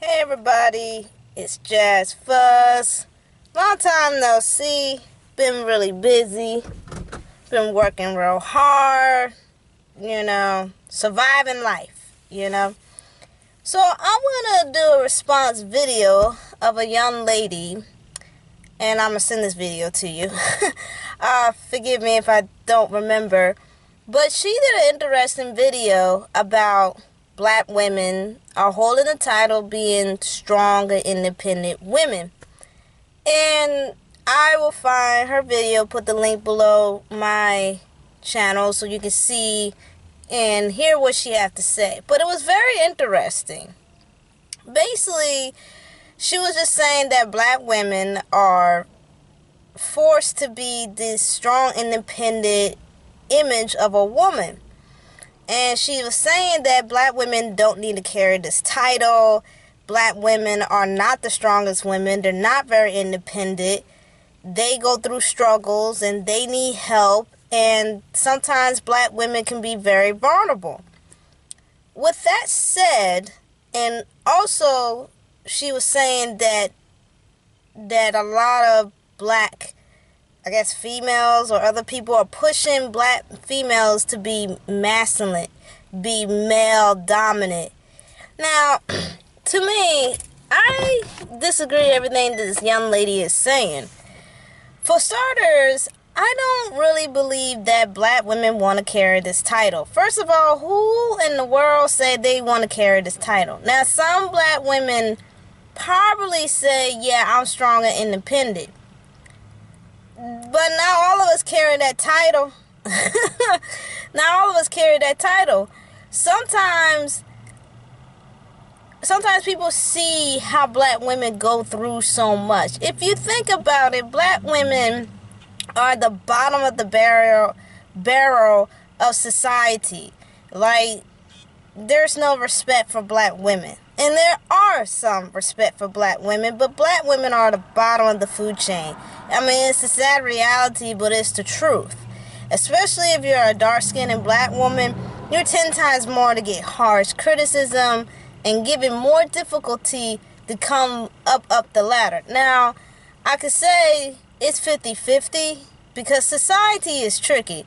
Hey everybody, it's Jazz Fuzz. Long time no see. Been really busy. Been working real hard. Surviving life. So I'm gonna do a response video of a young lady, and I'm gonna send this video to you. Forgive me if I don't remember, but she did an interesting video about black women are holding the title being strong and independent women. And I will find her video, put the link below my channel so you can see and hear what she had to say. But it was very interesting. Basically, she was just saying that black women are forced to be this strong, independent image of a woman. And she was saying that black women don't need to carry this title. Black women are not the strongest women. They're not very independent. They go through struggles and they need help. And sometimes black women can be very vulnerable. With that said, and also she was saying that a lot of black, females or other people are pushing black females to be masculine, be male dominant. Now, to me, I disagree with everything that this young lady is saying. For starters, I don't really believe that black women want to carry this title. First of all, who in the world said they want to carry this title? Now, some black women probably say, yeah, I'm strong and independent. But not all of us carry that title. Not all of us carry that title. Sometimes people see how black women go through so much. If you think about it, black women are the bottom of the barrel of society. Like, there's no respect for black women. And there are some respect for black women, but black women are the bottom of the food chain. I mean, it's a sad reality, but it's the truth. Especially if you're a dark-skinned and black woman, you're 10 times more to get harsh criticism and given more difficulty to come up the ladder. Now, I could say it's 50-50 because society is tricky.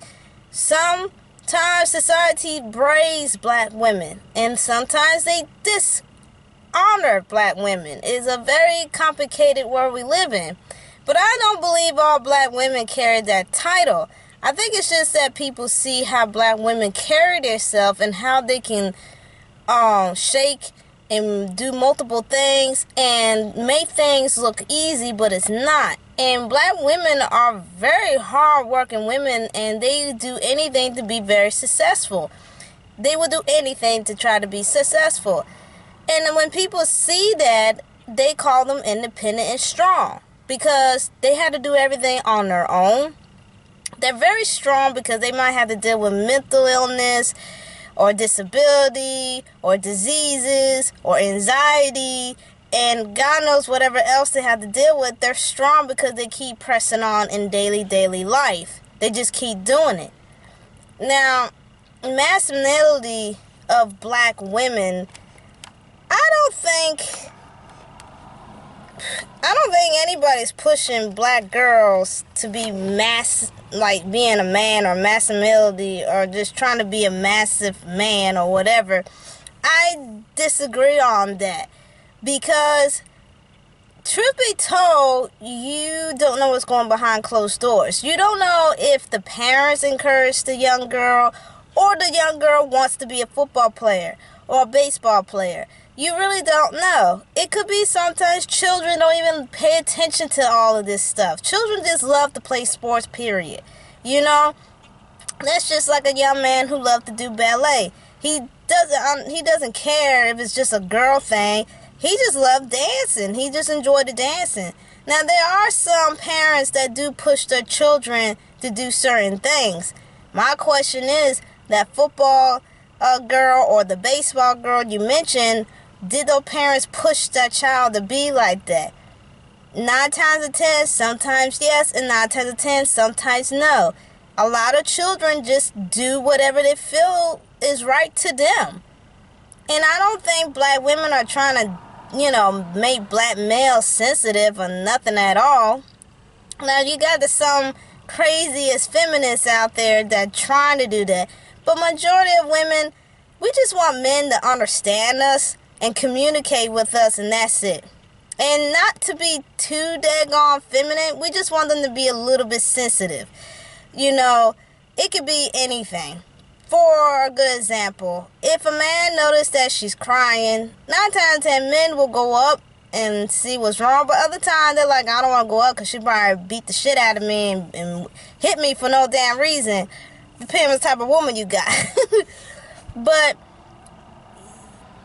Sometimes society braids black women, and sometimes they dishonor black women. It's a very complicated world we live in. But I don't believe all black women carry that title. I think it's just that people see how black women carry themselves and how they can shake and do multiple things and make things look easy, but it's not. And black women are very hard-working women, and they do anything to be very successful. They will do anything to try to be successful. And when people see that, they call them independent and strong because they had to do everything on their own. They're very strong because they might have to deal with mental illness or disability or diseases or anxiety and God knows whatever else they have to deal with. They're strong because they keep pressing on in daily life. They just keep doing it. Now, masculinity of black women, I don't think anybody's pushing black girls to be being a man or masculinity or just trying to be a massive man or whatever. I disagree on that because, truth be told, you don't know what's going behind closed doors. You don't know if the parents encourage the young girl or the young girl wants to be a football player or a baseball player. You really don't know. It could be sometimes children don't even pay attention to all of this stuff. Children just love to play sports, period. That's just like a young man who loves to do ballet. He doesn't care if it's just a girl thing. He just loves dancing. He just enjoyed the dancing. Now, there are some parents that do push their children to do certain things. My question is, that football girl or the baseball girl you mentioned, did those parents push that child to be like that? 9 times out of 10, sometimes yes, and 9 times out of 10, sometimes no. A lot of children just do whatever they feel is right to them. And I don't think black women are trying to make black males sensitive or nothing at all. Now, you got some craziest feminists out there that trying to do that. But majority of women, we just want men to understand us and communicate with us, and that's it. And not to be too daggone feminine. We just want them to be a little bit sensitive. It could be anything. For a good example, if a man noticed that she's crying, 9 times 10 men will go up and see what's wrong. But other times they're like, I don't want to go up because she probably beat the shit out of me and hit me for no damn reason. Depending on the type of woman you got. But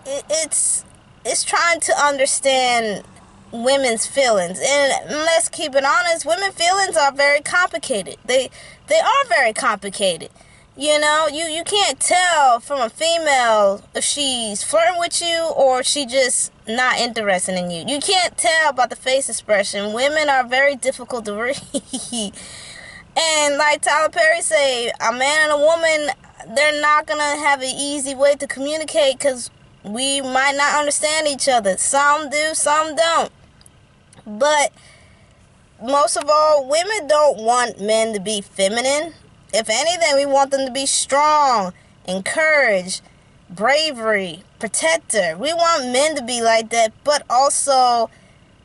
it's trying to understand women's feelings. And let's keep it honest, women's feelings are very complicated. They are very complicated. You can't tell from a female if she's flirting with you or she just not interested in you. You can't tell by the face expression. Women are very difficult to read. And like Tyler Perry say, a man and a woman, they're not going to have an easy way to communicate because we might not understand each other. Some do, some don't. But most of all, women don't want men to be feminine. If anything, we want them to be strong, encourage, bravery, protector. We want men to be like that, but also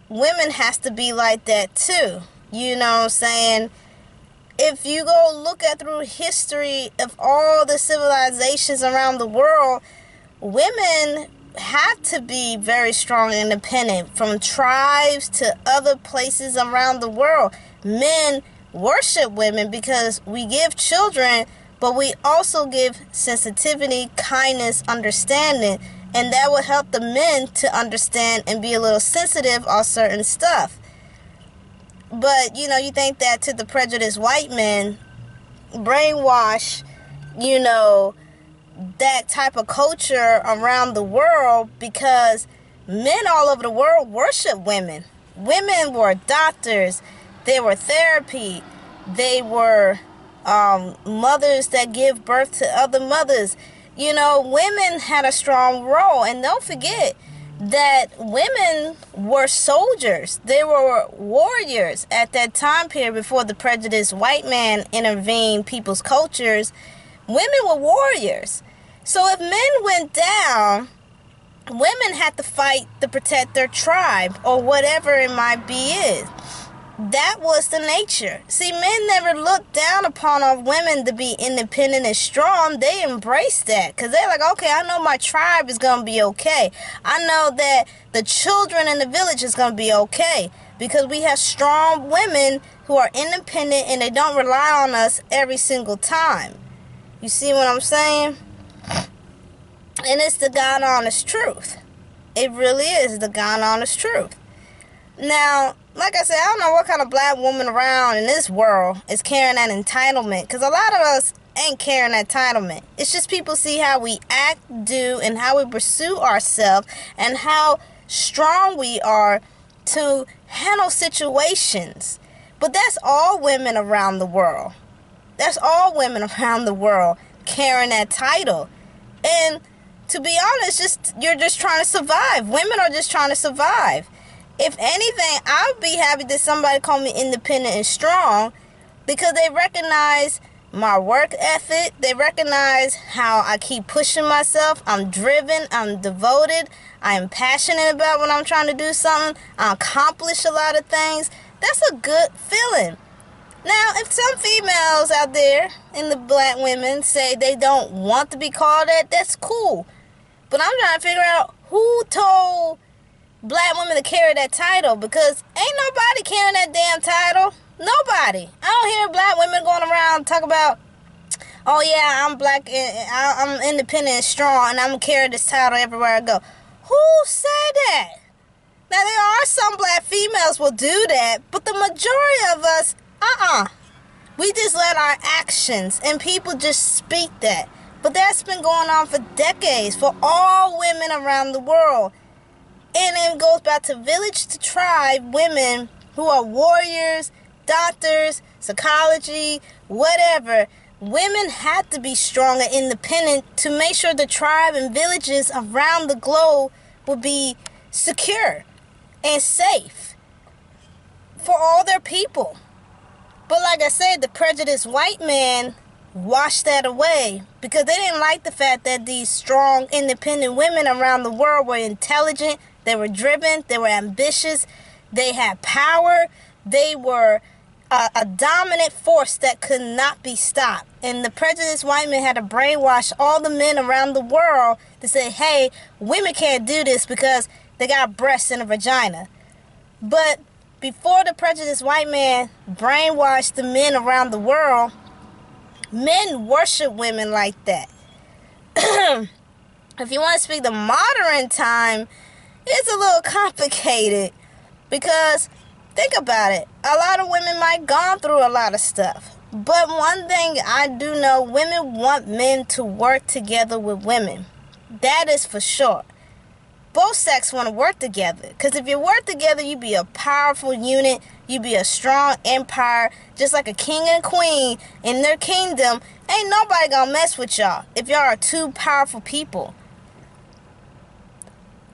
women has to be like that too. You know what I'm saying? If you go look at through history of all the civilizations around the world, women have to be very strong and independent, from tribes to other places around the world. Men worship women because we give children, but we also give sensitivity, kindness, understanding, and that will help the men to understand and be a little sensitive on certain stuff. But you think that to the prejudiced white men, brainwash, that type of culture around the world, because men all over the world worship women. Women were doctors. They were therapy. They were mothers that give birth to other mothers. Women had a strong role. And don't forget that women were soldiers. They were warriors at that time period before the prejudiced white man intervened people's cultures. Women were warriors. So if men went down, women had to fight to protect their tribe or whatever it might be is. That was the nature. See, men never looked down upon women to be independent and strong. They embraced that because they're like, okay, I know my tribe is going to be okay. I know that the children in the village is going to be okay because we have strong women who are independent and they don't rely on us every single time. You see what I'm saying? And it's the God honest truth. It really is the God honest truth. Now, like I said, I don't know what kind of black woman around in this world is carrying that entitlement. Because a lot of us ain't carrying that entitlement. It's just people see how we act, do, and how we pursue ourselves. And how strong we are to handle situations. But that's all women around the world. That's all women around the world carrying that title. And to be honest, you're just trying to survive. Women are just trying to survive. If anything, I would be happy that somebody call me independent and strong because they recognize my work ethic. They recognize how I keep pushing myself. I'm driven. I'm devoted. I am passionate about when I'm trying to do something. I accomplish a lot of things. That's a good feeling. Now, if some females out there in the black women say they don't want to be called that, that's cool. But I'm trying to figure out who told black women to carry that title, because ain't nobody carrying that damn title. Nobody. I don't hear black women going around talking about, oh yeah, I'm black and I'm independent and strong and I'm going to carry this title everywhere I go. Who said that? Now, there are some black females will do that, but the majority of us, we just let our actions and people just speak that. But that's been going on for decades for all women around the world. And it goes back to village to tribe women who are warriors, doctors, psychology, whatever. Women have to be strong and independent to make sure the tribe and villages around the globe will be secure and safe for all their people. But like I said, the prejudiced white man washed that away because they didn't like the fact that these strong, independent women around the world were intelligent, they were driven, they were ambitious, they had power, they were a dominant force that could not be stopped. And the prejudiced white man had to brainwash all the men around the world to say, hey, women can't do this because they got breasts and a vagina. But before the prejudiced white man brainwashed the men around the world, men worship women like that. If you want to speak the modern time, it's a little complicated because think about it. A lot of women might gone through a lot of stuff. But one thing I do know, women want men to work together with women. That is for sure. Both sexes want to work together. Because if you work together, you be a powerful unit. You be a strong empire. Just like a king and queen in their kingdom. Ain't nobody gonna mess with y'all if y'all are two powerful people.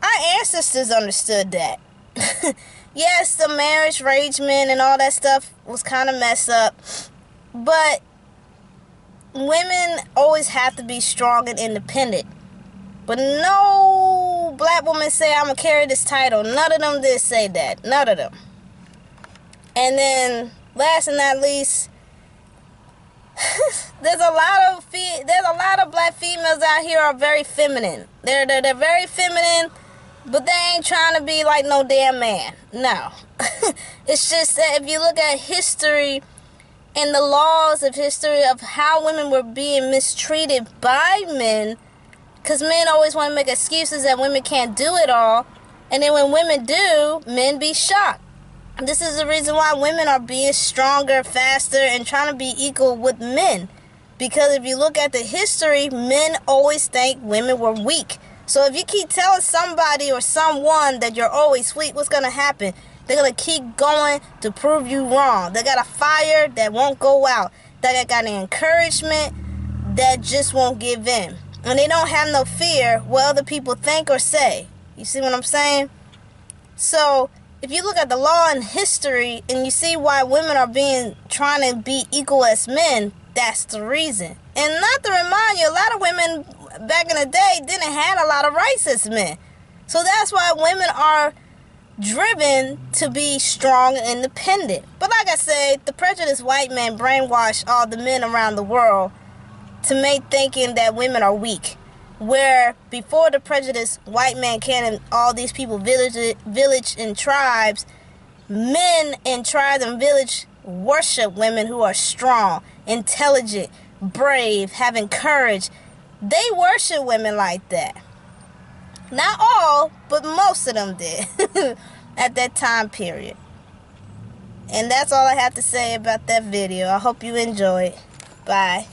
Our ancestors understood that. Yes, the marriage arrangement and all that stuff was kind of messed up. But women always have to be strong and independent. But no black woman say, I'm going to carry this title. None of them did say that. None of them. And then, last and not least, there's a lot of black females out here are very feminine. They're very feminine. But they ain't trying to be like no damn man. No. It's just that if you look at history and the laws of history of how women were being mistreated by men, because men always want to make excuses that women can't do it all. And then when women do, men be shocked. This is the reason why women are being stronger, faster, and trying to be equal with men. Because if you look at the history, men always think women were weak. So if you keep telling somebody or someone that you're always weak, what's going to happen? They're going to keep going to prove you wrong. They got a fire that won't go out. They got an encouragement that just won't give in. And they don't have no fear what other people think or say. You see what I'm saying? So if you look at the law and history and you see why women are trying to be equal as men, that's the reason. And not to remind you, a lot of women back in the day didn't have a lot of rights as men. So that's why women are driven to be strong and independent. But like I said, the prejudiced white man brainwashed all the men around the world to make thinking that women are weak. Where before the prejudiced white man came and all these people village and tribes, men in tribes and village worship women who are strong, intelligent, brave, having courage. They worship women like that. Not all, but most of them did at that time period. And that's all I have to say about that video. I hope you enjoy it. Bye.